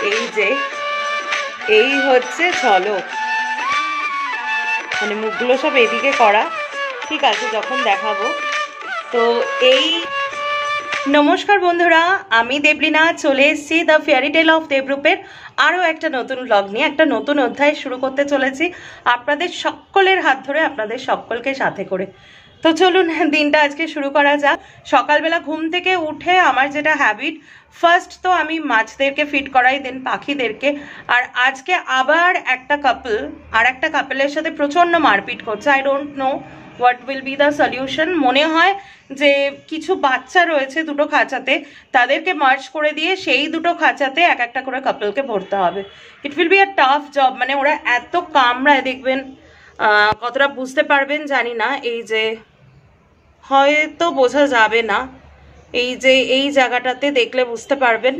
এই যে এই হচ্ছে ঝলক, মানে মুখগুলো সব এদিকে করা, ঠিক আছে যখন দেখাবো। তো এই নমস্কার বন্ধুরা, আমি দেবলীনা চলে এসেছি দ্য ফেয়ারি টেল অফ দেবরূপের আরও একটা নতুন ব্লগ নিয়ে। একটা নতুন অধ্যায় শুরু করতে চলেছি আপনাদের সকলের হাত ধরে, আপনাদের সকলকে সাথে করে। তো চলুন দিনটা আজকে শুরু করা যাক। সকালবেলা ঘুম থেকে উঠে আমার যেটা হ্যাবিট, ফার্স্ট তো আমি মাছদেরকে ফিড করাই, দেন পাখিদেরকে। আর আজকে আবার একটা কাপলের সাথে প্রচণ্ড মারপিট করছে। I don't know what will be the solution. মনে হয় যে কিছু বাচ্চা রয়েছে দুটো খাঁচাতে, তাদেরকে মার্চ করে দিয়ে সেই দুটো খাঁচাতে এক একটা করে কাপলকে ভরতে হবে। It will be a tough job. মানে ওরা এত কামড়ায়, দেখবেন কতটা বুঝতে পারবেন জানি না, এই যে হয়তো বোঝা যাবে না, এই যে এই জায়গাটাতে দেখলে বুঝতে পারবেন,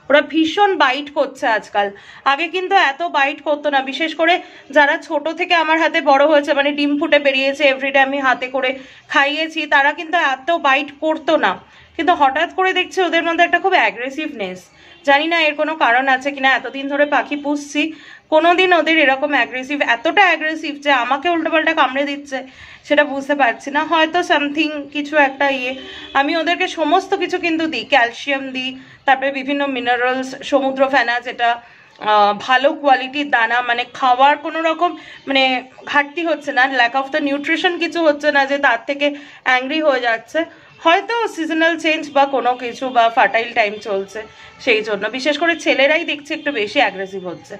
ওরা ভীষণ বাইট করছে আজকাল। আগে কিন্তু এত বাইট করতো না, বিশেষ করে যারা ছোট থেকে আমার হাতে বড় হয়েছে, মানে ডিম ফুটে বেরিয়েছে, এভরিডে আমি হাতে করে খাইয়েছি, তারা কিন্তু এত বাইট করতো না। কিন্তু হঠাৎ করে দেখছি ওদের মধ্যে একটা খুব অ্যাগ্রেসিভনেস। জানি না এর কোনো কারণ আছে কিনা, এতদিন ধরে পাখি পুষছি, কোনোদিন ওদের এরকম অ্যাগ্রেসিভ, এতটা অ্যাগ্রেসিভ যে আমাকে উল্টোপাল্টা কামড়ে দিচ্ছে সেটা বুঝতে পারছি না। হয়তো সামথিং কিছু একটা আমি ওদেরকে সমস্ত কিছু কিন্তু দিই, ক্যালসিয়াম দিই, তারপরে বিভিন্ন মিনারেলস, সমুদ্র ফেনা, যেটা ভালো কোয়ালিটির দানা, মানে খাওয়ার কোনো রকম মানে ঘাটতি হচ্ছে না, ল্যাক অফ দ্য নিউট্রিশন কিছু হচ্ছে না যে তার থেকে অ্যাংরি হয়ে যাচ্ছে। হয়তো সিজনাল চেঞ্জ বা কোনো কিছু, বা ফার্টাইল টাইম চলছে সেই জন্য। বিশেষ করে ছেলেরাই দেখছি একটু বেশি অ্যাগ্রেসিভ হচ্ছে।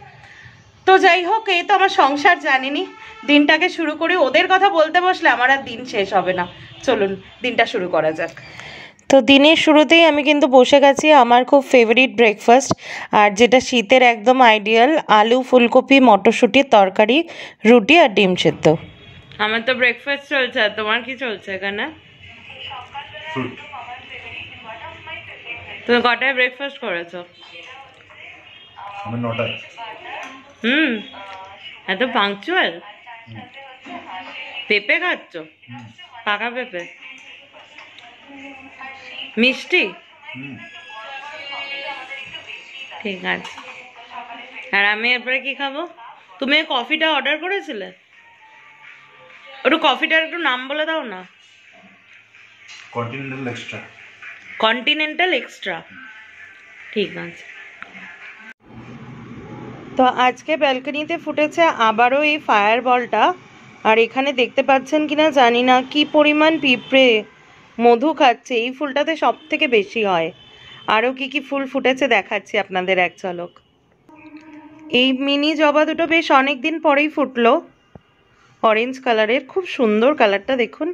তো যাই হোক, এই তো আমার সংসার, জানিনি। দিনটাকে শুরু করি। ওদের কথা বলতে বসলে আমার আর দিন শেষ হবে না। চলুন দিনটা শুরু করা যাক। তো দিনের শুরুতেই আমি কিন্তু বসে গেছি আমার খুব ফেভারিট ব্রেকফাস্ট, আর যেটা শীতের একদম আইডিয়াল, আলু ফুলকপি মটরশুঁটির তরকারি, রুটি আর ডিম সেদ্ধ। আমার তো ব্রেকফাস্ট চলছে, আর তোমার কি চলছে এখানে? তুমি কটায় ব্রেকফাস্ট করেছো? আমি 9টায়। এত পাংচুয়াল। পেঁপে খাচ্ছ? পাকা পেঁপে, মিষ্টি? ঠিক আছে। আর আমি এরপরে কি খাবো? তুমি কফিটা অর্ডার করেছিলে, একটু কফিটার একটু নাম বলে দাও না। Continental extra. কন্টিনেন্টাল এক্সট্রা, ঠিক আছে। তো আজকে ব্যালকনিতে ফুটেছে আবারও এই ফায়ার বলটা। আর এখানে দেখতে পাচ্ছেন কিনা জানি না, কি পরিমাণ পিঁপড়ে মধু খাচ্ছে। এই ফুলটাতে সব থেকে বেশি হয়। আরও কি কি ফুল ফুটেছে দেখাচ্ছি আপনাদের এক ঝলক। এই মিনি জবা দুটো বেশ অনেক দিন পরেই ফুটলো, অরেঞ্জ কালারের, খুব সুন্দর কালারটা দেখুন।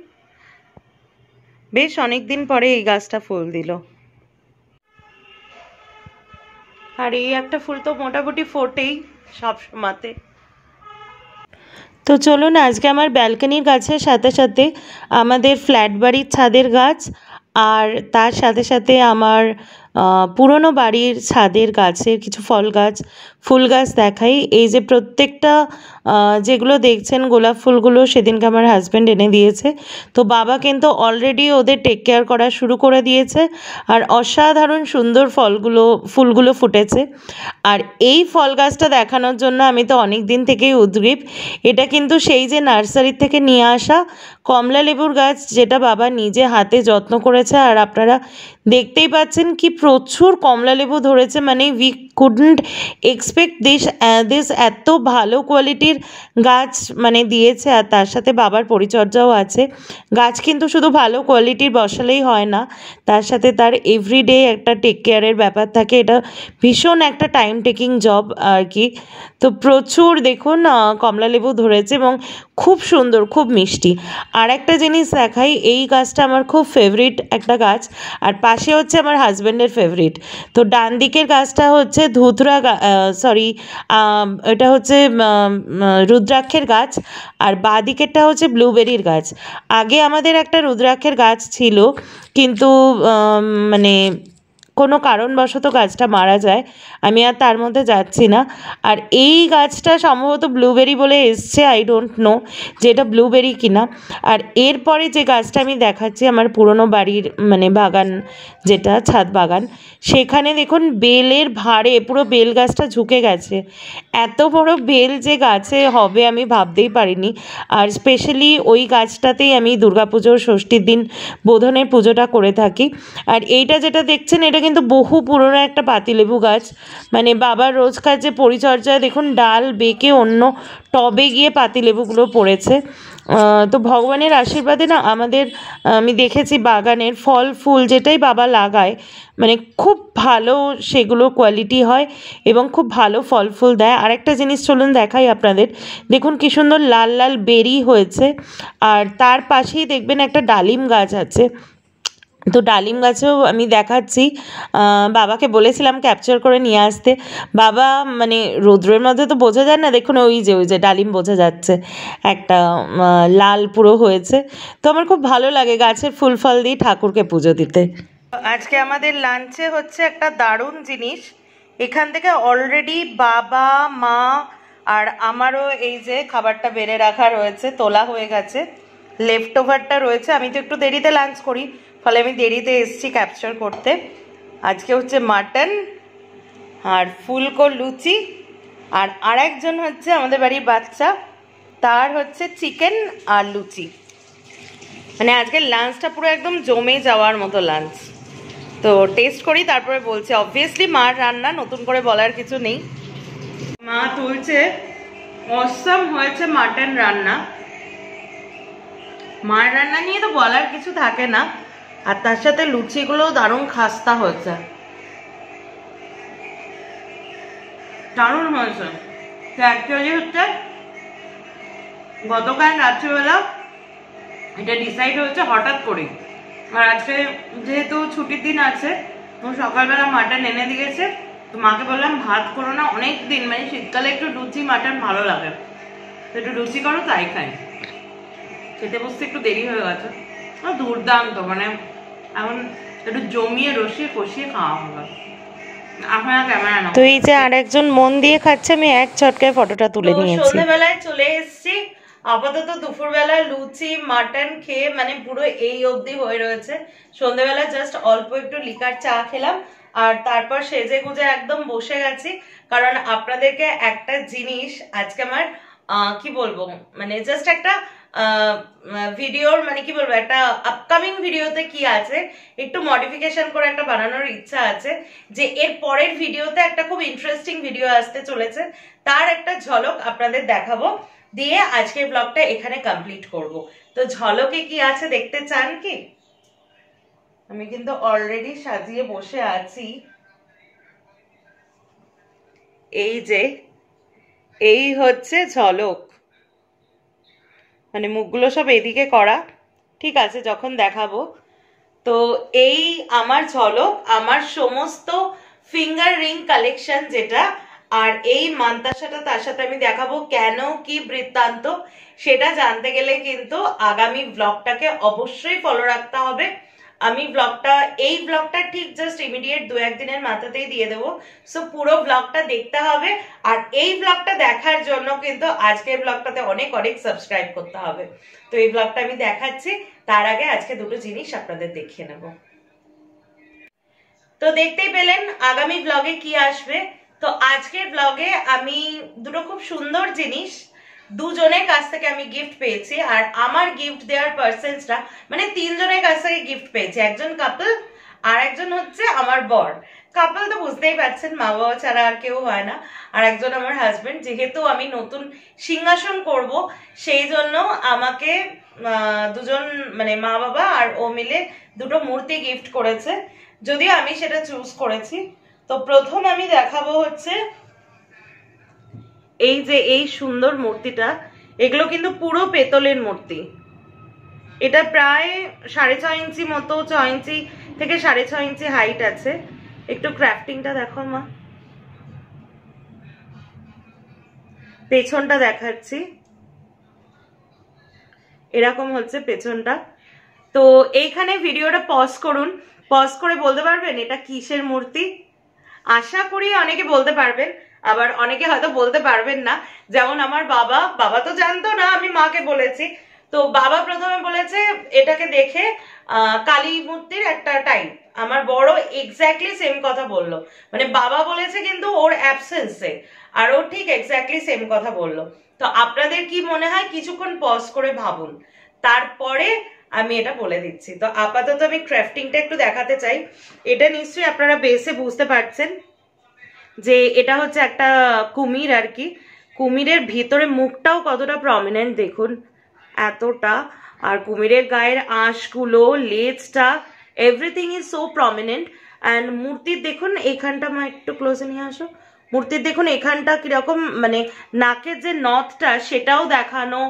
বেশ অনেক দিন পরে এই গাছটা ফুল দিল। আর এই একটা ফুল তো মোটামুটি ফোটেই সব সময়তে। তো চলুন আজকে আমার ব্যালকনির গাছের সাথে সাথে আমাদের ফ্ল্যাট বাড়ির ছাদের গাছ, আর তার সাথে সাথে আমার পুরনো বাড়ির ছাদের গাছের কিছু ফল গাছ, ফুল গাছ দেখাই। এই যে প্রত্যেকটা যেগুলো দেখছেন গোলাপ ফুলগুলো সেদিনকে আমার হাজব্যান্ড এনে দিয়েছে। তো বাবা কিন্তু অলরেডি ওদের টেক কেয়ার করা শুরু করে দিয়েছে, আর অসাধারণ সুন্দর ফুলগুলো ফুটেছে। আর এই ফল গাছটা দেখানোর জন্য আমি তো অনেক দিন থেকেই উদ্গ্রীব। এটা কিন্তু সেই যে নার্সারির থেকে নিয়ে আসা কমলা লেবুর গাছ, যেটা বাবা নিজে হাতে যত্ন করেছে। আর আপনারা দেখতেই পাচ্ছেন কি প্রচুর কমলা লেবু ধরেছে, মানে উই কুডন্ট এক্সপেক্ট দিস এত ভালো কোয়ালিটির গাছ মানে দিয়েছে। আর তার সাথে বাবার পরিচর্যাও আছে। গাছ কিন্তু শুধু ভালো কোয়ালিটির বসালেই হয় না, তার সাথে তার এভরিডে একটা টেক কেয়ারের ব্যাপার থাকে। এটা ভীষণ একটা টাইম টেকিং জব আর কি। তো প্রচুর দেখুন কমলা লেবু ধরেছে এবং খুব সুন্দর, খুব মিষ্টি। আর একটা জিনিস দেখাই, এই গাছটা আমার খুব ফেভারিট একটা গাছ, আর পাশে হচ্ছে আমার হাজব্যান্ডের ফেভারিট। তো ডান দিকের গাছটা হচ্ছে এটা হচ্ছে রুদ্রাক্ষের গাছ, আর বাঁ দিকেরটা হচ্ছে ব্লুবেরির গাছ। আগে আমাদের একটা রুদ্রাক্ষের গাছ ছিল, কিন্তু মানে কোনো কারণবশত গাছটা মারা যায়, আমি আর তার মধ্যে যাচ্ছি না। আর এই গাছটা সম্ভবত ব্লুবেরি বলে এসছে, আই ডোন্ট নো যে এটা ব্লুবেরি কিনা। আর এরপরে যে গাছটা আমি দেখাচ্ছি আমার পুরনো বাড়ির মানে বাগান, যেটা ছাদ বাগান, সেখানে দেখুন বেলের ভারে পুরো বেল গাছটা ঝুঁকে গেছে। এত বড় বেল যে গাছে হবে আমি ভাবতেই পারিনি। আর স্পেশালি ওই গাছটাতেই আমি দুর্গাপুজোর ষষ্ঠীর দিন বোধনের পুজোটা করে থাকি। আর এইটা যেটা দেখছেন এটা কিন্তু বহু পুরনো একটা পাতিলেবু গাছ, মানে বাবার রোজকার যে পরিচর্যায় দেখুন ডাল বেঁকে অন্য টবে গিয়ে পাতিলেবুগুলো পড়েছে। তো ভগবানের আশীর্বাদে না আমাদের, আমি দেখেছি বাগানের ফল ফুল যেটাই বাবা লাগায় মানে খুব ভালো সেগুলো কোয়ালিটি হয় এবং খুব ভালো ফল ফুল দেয়। আরেকটা জিনিস চলুন দেখাই আপনাদের, দেখুন কি সুন্দর লাল লাল বেরি হয়েছে। আর তার পাশেই দেখবেন একটা ডালিম গাছ আছে, তো ডালিম গাছেও আমি দেখাচ্ছি। বাবাকে বলেছিলাম ক্যাপচার করে নিয়ে আসতে, বাবা মানে রৌদ্রের মধ্যে তো বোঝা যায় না, দেখুন ওই যে ডালিম বোঝা যাচ্ছে একটা লাল পুরো হয়েছে। তো আমার খুব ভালো লাগে গাছের ফুল ফল দিয়ে ঠাকুরকে পুজো দিতে। আজকে আমাদের লাঞ্চে হচ্ছে একটা দারুণ জিনিস, এখান থেকে অলরেডি বাবা মা আর আমারও এই যে খাবারটা বেড়ে রাখা রয়েছে, তোলা হয়ে গেছে, লেফট ওভারটা রয়েছে। আমি তো একটু দেরিতে লাঞ্চ করি, ফলে আমি দেরিতে এসেছি ক্যাপচার করতে। আজকে হচ্ছে মাটন আর ফুলকো লুচি, আর আরেকজন হচ্ছে আমাদের বাড়ির বাচ্চা, তার হচ্ছে চিকেন আর লুচি। মানে আজকের লাঞ্চটা পুরো একদম জমে যাওয়ার মতো লাঞ্চ। তো টেস্ট করি তারপরে বলছি। অবভিয়াসলি মার রান্না, নতুন করে বলার কিছু নেই। মা তুলছে, অসম হয়েছে মাটন রান্না। মার রান্না নিয়ে তো বলার কিছু থাকে না, আর তার সাথে লুচিগুলো দারুণ খাস্তা হয়েছে, দারুণ হয়েছে। তো অ্যাকচুয়ালি হচ্ছে গতকাল রাত্রিবেলা এটা ডিসাইড হয়েছে হঠাৎ করে, আর আজকে যেহেতু ছুটির দিন আছে তো সকালবেলা মাটন এনে দিয়েছে। তো মাকে বললাম ভাত করো না, অনেক দিন মানে শীতকালে একটু লুচি মাটন ভালো লাগে, তো একটু লুচি করো তাই খাই। খেতে বসতে একটু দেরি হয়ে গেছে, দুর্দান্ত, মানে এখন একটু জমিয়ে রসিয়ে কষিয়ে খাওয়া হবে। আপনারা ক্যামেরা নাও। তো এই যে আরেকজন মন দিয়ে খাচ্ছে, আমি এক চটকায় ফটোটা তুলে নিয়েছি। সন্ধ্যাবেলায় চলে এসেছি, আপাতত দুপুরবেলা লুচি মাটন খেয়ে মানে পুরো এই অবধি হয়ে রয়েছে। সন্ধ্যাবেলা জাস্ট অল্প একটু লিকার চা খেলাম, আর তারপর সেজে গুজে একদম বসে গেছি। কারণ আপনাদেরকে একটা জিনিস আজকে আমার কি বলবো, মানে জাস্ট একটা ভিডিওর মানে কি বলবো, একটা আপকামিং ভিডিওতে কি আছে একটু মডিফিকেশন করে একটা বানানোর ইচ্ছা আছে, যে এর পরের ভিডিওতে একটা খুব ইন্টারেস্টিং ভিডিও আসতে চলেছে, তার একটা ঝলক আপনাদের দেখাবো, দিয়ে আজকের ব্লগটা এখানে কমপ্লিট করব। তো ঝলকে কি আছে দেখতে চান কি? আমি কিন্তু অলরেডি সাজিয়ে বসে আছি। এই যে এই হচ্ছে ঝলক, মানে মুখগুলো সব এদিকে করা, ঠিক আছে যখন দেখাবো। তো এই আমার ঝলক, আমার সমস্ত ফিঙ্গার রিং কালেকশন যেটা, আর এই মান্তাসাটা তার সাথে আমি দেখাবো কেন কি বৃত্তান্ত, সেটা জানতে গেলে কিন্তু আগামী ব্লগটাকে অবশ্যই ফলো রাখতে হবে। আমি এই ব্লগটা ঠিক জাস্ট ইমিডিয়েট 2-1 দিনের মাথাতেই দিয়ে দেবো, সো পুরো ব্লগটা দেখতে হবে। আর এই ব্লগটা দেখার জন্য কিন্তু আজকের ব্লগটাতে অনেক অনেক সাবস্ক্রাইব করতে হবে। তো এই ব্লগটা আমি দেখাচ্ছি, তার আগে আজকে দুটো জিনিস আপনাদের দেখিয়ে নেব। তো দেখতেই পেলেন আগামী ব্লগে কি আসবে। তো আজকের ব্লগে আমি দুটো খুব সুন্দর জিনিস দুজনের কাছ থেকে আমি গিফট পেয়েছি, আর আমার গিফট দেওয়ার পার্সনসরা মানে 3 জনের কাছ থেকে গিফট পেয়েছি। একজন কাপল, আর একজন হচ্ছে আমার বর। কাপল তো বুঝতেই পারছেন, মা বাবা ছাড়া আর কেউ হয় না, আর একজন আমার হাজবেন্ড। যেহেতু আমি নতুন সিংহাসন করব সেই জন্য আমাকে দুজন মানে মা বাবা আর ও মিলে দুটো মূর্তি গিফট করেছে, যদিও আমি সেটা চুজ করেছি। তো প্রথম আমি দেখাবো হচ্ছে এই যে এই সুন্দর মূর্তিটা, এগুলো কিন্তু পুরো পেতলের মূর্তি। এটা প্রায় 6.5 ইঞ্চি মতো, 6 ইঞ্চি থেকে 6.5 ইঞ্চি হাইট আছে। একটু ক্রাফটিংটা দেখো মা, পেছনটা দেখাচ্ছি, এরকম হচ্ছে পেছনটা। তো এইখানে ভিডিওটা পজ করুন, পজ করে বলতে পারবেন এটা কিসের মূর্তি? আশা করি অনেকে বলতে পারবেন, আবার অনেকে হয়তো বলতে পারবেন না। যেমন আমার বাবা তো জানতো না, আমি মাকে বলেছি। তো বাবা প্রথমে বলেছে এটাকে দেখে কালী মূর্তির একটা টাইপ। আমার বড় এক্স্যাক্টলি সেম কথা বললো, মানে বাবা বলেছে কিন্তু ওর অ্যাবসেন্সে, আর ও ঠিক এক্স্যাক্টলি সেম কথা বললো। তো আপনাদের কি মনে হয়? কিছুক্ষণ পজ করে ভাবুন, তারপরে আমি এটা বলে দিচ্ছি। তো আপাতত আমি ক্রাফটিংটা একটু দেখাতে চাই। এটা নিশ্চয়ই আপনারা বেসে বুঝতে পারছেন যে এটা হচ্ছে একটা কুমির আর কি। কুমিরের ভিতরে মুখটাও কতটা প্রমিনেন্ট দেখুন, এতটা। আর কুমিরের গায়ের আঁশগুলো, লেজটা, everything is so prominent. And মূর্তির দেখুন এখানটা, মা একটু ক্লোজে নিয়ে আসো। মূর্তির দেখুন এখানটা কিরকম, মানে নাকের যে নথটা সেটাও দেখানো,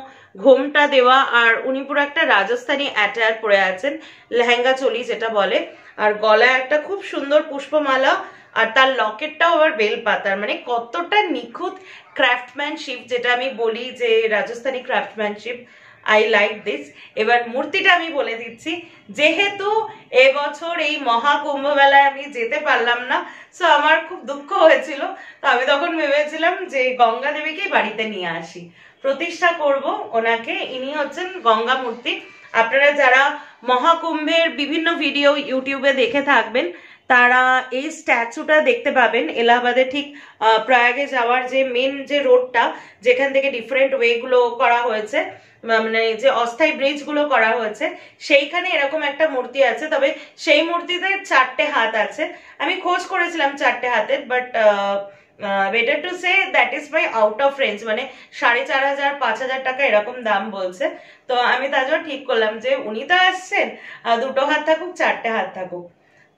ঘোমটা দেওয়া, আর উনি পুরো একটা রাজস্থানী অ্যাটায়ার পরে আছেন, লেহেঙ্গা চলি যেটা বলে। আর গলায় একটা খুব সুন্দর পুষ্পমালা, আর তার লকেটটাও আবার বেল পাতার। মানে কতটা নিখুঁত ক্রাফটম্যানশিপ, যেটা আমি বলি যে রাজস্থানী ক্রাফটম্যানশিপ। I like this. এবার মূর্তিটা আমি বলে দিচ্ছি। যেহেতু এবছর এই মহাকুম্ভ মেলায় আমি যেতে পারলাম না, সো আমার খুব দুঃখ হয়েছিল। তো আমি তখন ভেবেছিলাম যে গঙ্গা দেবীকেই বাড়িতে নিয়ে আসি, প্রতিষ্ঠা করব ওনাকে। ইনি হচ্ছেন গঙ্গা মূর্তি। আপনারা যারা মহাকুম্ভের বিভিন্ন ভিডিও ইউটিউবে দেখে থাকবেন তারা এই স্ট্যাচুটা দেখতে পাবেন এলাহাবাদে, ঠিক প্রয়াগে যাওয়ার যে মেন যে রোডটা, যেখান থেকে ডিফারেন্ট ওয়েগুলো করা হয়েছে, মানে যে অস্থায়ী ব্রিজ গুলো করা হয়েছে, সেইখানে এরকম একটা মূর্তি আছে। তবে সেই মূর্তিতে 4টে হাত আছে। আমি খোঁজ করেছিলাম 4টে হাতের, but better to say that is by out of range, মানে 4,500-5,000 টাকা এরকম দাম বলছে। তো আমি তার জন্য ঠিক করলাম যে উনি তো আসছেন, 2টো হাত থাকুক, 4টে হাত থাকুক।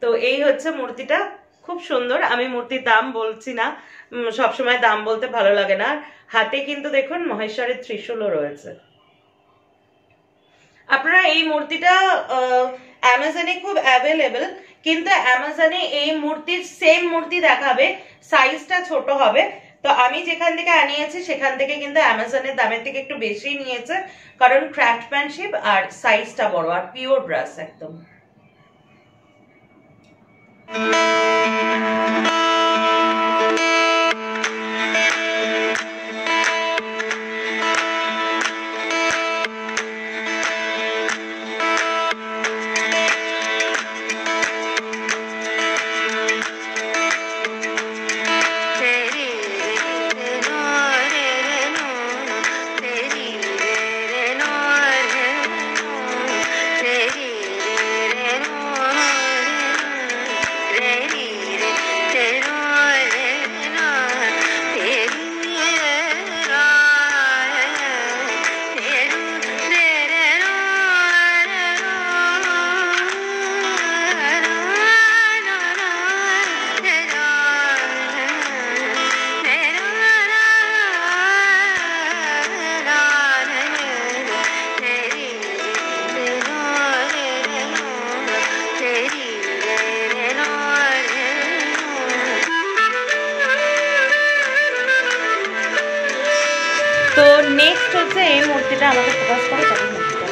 তো এই হচ্ছে মূর্তিটা, খুব সুন্দর। আমি মূর্তির দাম বলছি না, সবসময় দাম বলতে ভালো লাগে না। হাতে কিন্তু দেখুন মহেশ্বরের ত্রিশূলও রয়েছে। আপনারা এই মূর্তিটা অ্যামাজনে খুব অ্যাভেলেবল, কিন্তু অ্যামাজনে এই মূর্তির সেম মূর্তি দেখাবে, সাইজটা ছোট হবে। তো আমি যেখান থেকে আনিয়েছি সেখান থেকে কিন্তু অ্যামাজনের দামের থেকে একটু বেশি নিয়েছে, কারণ ক্রাফটম্যানশিপ আর সাইজটা বড়, আর পিওর ব্রাশ একদম। তো নেক্সট হচ্ছে এই মূর্তিটা, আমাকে ফোকাস করে তবে মূর্তিটা।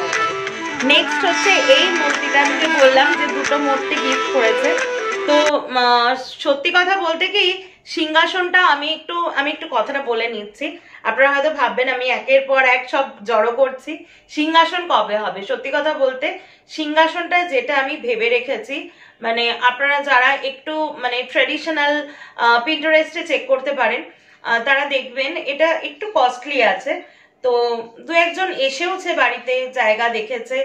নেক্সট হচ্ছে এই মূর্তিটা, আমি যে বললাম যে 2টো মূর্তি গিফট করেছে। তো সত্যি কথা বলতে কি, সিংহাসনটা আমি একটু কথাটা বলে নিচ্ছি। আপনারা হয়তো ভাববেন আমি একের পর এক সব জড়ো করছি। সিংহাসন কবে হবে? সত্যি কথা বলতে সিংহাসনটা যেটা আমি ভেবে রেখেছি, মানে আপনারা যারা একটু মানে ট্রেডিশনাল পিন্টারেস্টে চেক করতে পারেন, তারা দেখবেন এটা একটু কস্টলি আছে। তো 2-1জন এসেওছে বাড়িতে, জায়গা দেখেছে,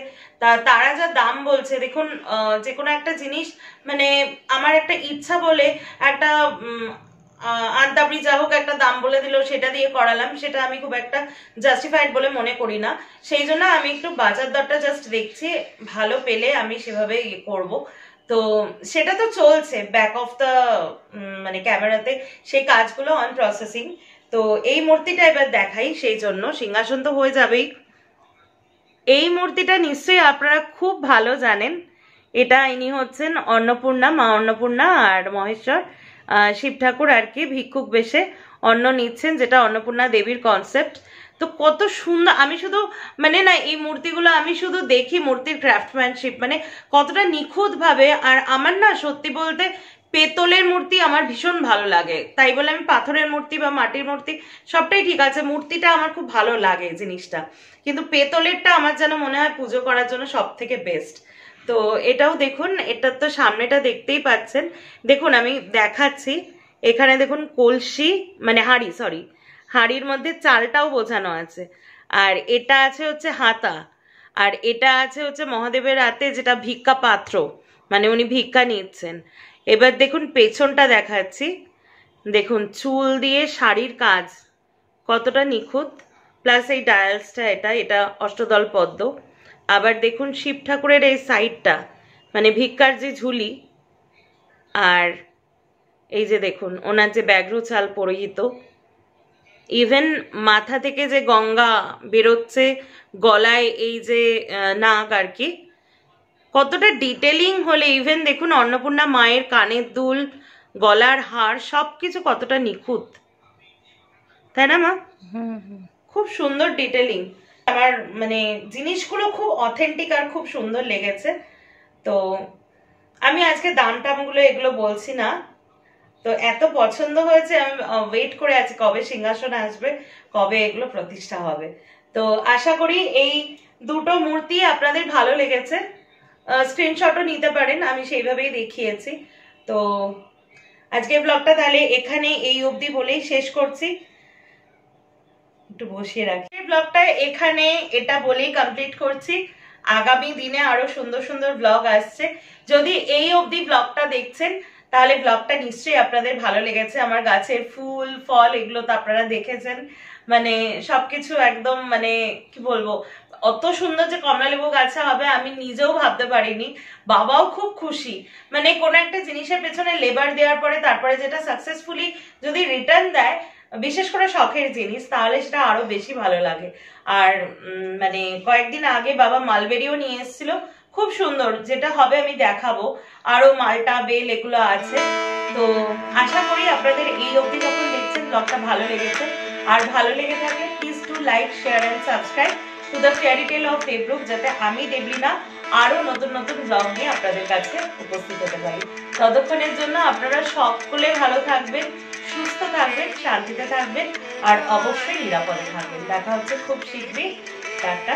তারা যা দাম বলছে দেখুন। যে কোনো একটা জিনিস, মানে আমার একটা ইচ্ছা বলে একটা আন্তাবড়ি যা হোক একটা দাম বলে দিল, সেটা দিয়ে করালাম, সেটা আমি খুব একটা জাস্টিফাইড বলে মনে করি না। সেই জন্য আমি একটু বাজার দরটা জাস্ট দেখছি, ভালো পেলে আমি সেভাবে করব। তো সেটা তো চলছে ব্যাক অফ দ্য মানে ক্যামেরাতে, সেই কাজগুলো অন প্রসেসিং। তো এই মূর্তিটা এবার দেখাই, সেই জন্য সিংহাসন তো হয়ে যাবেই। এই মূর্তিটা নিশ্চয়ই আপনারা খুব ভালো জানেন। এটা ইনি হচ্ছেন অন্নপূর্ণা, মা অন্নপূর্ণা আর মহেশ্বর শিব ঠাকুর আর কি ভিক্ষুক বেশে অন্ন নিচ্ছেন, যেটা অন্নপূর্ণা দেবীর কনসেপ্ট। তো কত সুন্দর, আমি শুধু মানে না এই মূর্তিগুলো আমি শুধু দেখি মূর্তির ক্রাফটম্যানশিপ মানে কতটা নিখুঁত ভাবে। আর আমার না সত্যি বলতে পেতলের মূর্তি আমার ভীষণ ভালো লাগে, তাই বলে আমি পাথরের মূর্তি বা মাটির মূর্তি সবটাই ঠিক আছে, মূর্তিটা আমার খুব ভালো লাগে জিনিসটা, কিন্তু পেতলেরটা আমার যেন মনে হয় পুজো করার জন্য সব থেকে বেস্ট। তো এটাও দেখুন, এটার তো সামনেটা দেখতেই পাচ্ছেন, দেখুন আমি দেখাচ্ছি, এখানে দেখুন কলসি মানে হাঁড়ি, সরি হাঁড়ির মধ্যে চালটাও বোঝানো আছে। আর এটা আছে হচ্ছে হাতা, আর এটা আছে হচ্ছে মহাদেবের হাতে যেটা ভিক্ষা পাত্র, মানে উনি ভিক্ষা নিচ্ছেন। এবার দেখুন পেছনটা দেখাচ্ছি, দেখুন চুল দিয়ে শাড়ির কাজ কতটা নিখুঁত, প্লাস এই ডায়ালসটা এটা এটা অষ্টদল পদ্ম। আবার দেখুন শিব ঠাকুরের এই সাইডটা মানে ভিক্ষার যে ঝুলি, আর এই যে দেখুন ওনার যে ব্যাঘ্র চাল পরিহিত, ইভেন মাথা থেকে যে গঙ্গা বেরোচ্ছে, গলায় এই যে নাগ আর কি, কতটা ডিটেলিং হলে, ইভেন দেখুন অন্নপূর্ণা মায়ের কানের দুল, গলার হার সবকিছু কতটা নিখুঁত, তাই না মা? খুব সুন্দর ডিটেলিং। আমার মানে জিনিসগুলো খুব অথেন্টিক আর খুব সুন্দর লেগেছে। তো আমি আজকে দাম টামগুলো এগুলো বলছি না, তো এত পছন্দ হয়েছে আমি ওয়েট করে আছি কবে সিংহাসন আসবে, কবে এগুলো প্রতিষ্ঠা হবে। তো আশা করি এই দুটো মূর্তি আপনাদের ভালো লেগেছে, স্ক্রিনশটও নিতে পারেন, আমি সেইভাবেই দেখিয়েছি। তো আজকের ব্লগটা তাহলে এখানে এই অবধি বলেই শেষ করছি, একটু বসিয়ে রাখি ব্লগটা এখানে, এটা বলেই কমপ্লিট করছি। আগামী দিনে আরো সুন্দর সুন্দর ব্লগ আসছে। যদি এই অবধি ব্লগটা দেখছেন তাহলে ব্লগটা নিশ্চয়ই আপনাদের ভালো লেগেছে। আমার গাছের ফুল ফল এগুলো তো আপনারা দেখেছেন, মানে সবকিছু একদম মানে কি বলবো, অত সুন্দর যে কমলালেবু গাছে হবে আমি নিজেও ভাবতে পারিনি, বাবাও খুব খুশি। মানে কোনো একটা জিনিসের পেছনে লেবার দেওয়ার পরে তারপরে যেটা সাকসেসফুলি যদি রিটার্ন দেয়, বিশেষ করে শখের জিনিস, তাহলে সেটা আরো বেশি ভালো লাগে। আর মানে কয়েকদিন আগে বাবা মালবেরিও নিয়ে এসেছিল, খুব সুন্দর, যেটা হবে আমি দেখাবো, আরো মালটা বেল এগুলো আছে। তো আশা করি আপনাদের এই অবধি যখন দেখছেন ব্লগটা ভালো লেগেছে, আর ভালো লেগে থাকলে please to like share and subscribe to the fairy tale of Debrup, যাতে আমি দেবলীনা আরো নতুন নতুন ব্লগ নিয়ে আপনাদের কাছে উপস্থিত হতে পারি। ততক্ষণের জন্য আপনারা সকলে ভালো থাকবেন, সুস্থ থাকবেন, শান্তিতে থাকবেন, আর অবশ্যই নিরাপদে থাকবেন। দেখা হচ্ছে খুব শীঘ্রই। টাটা।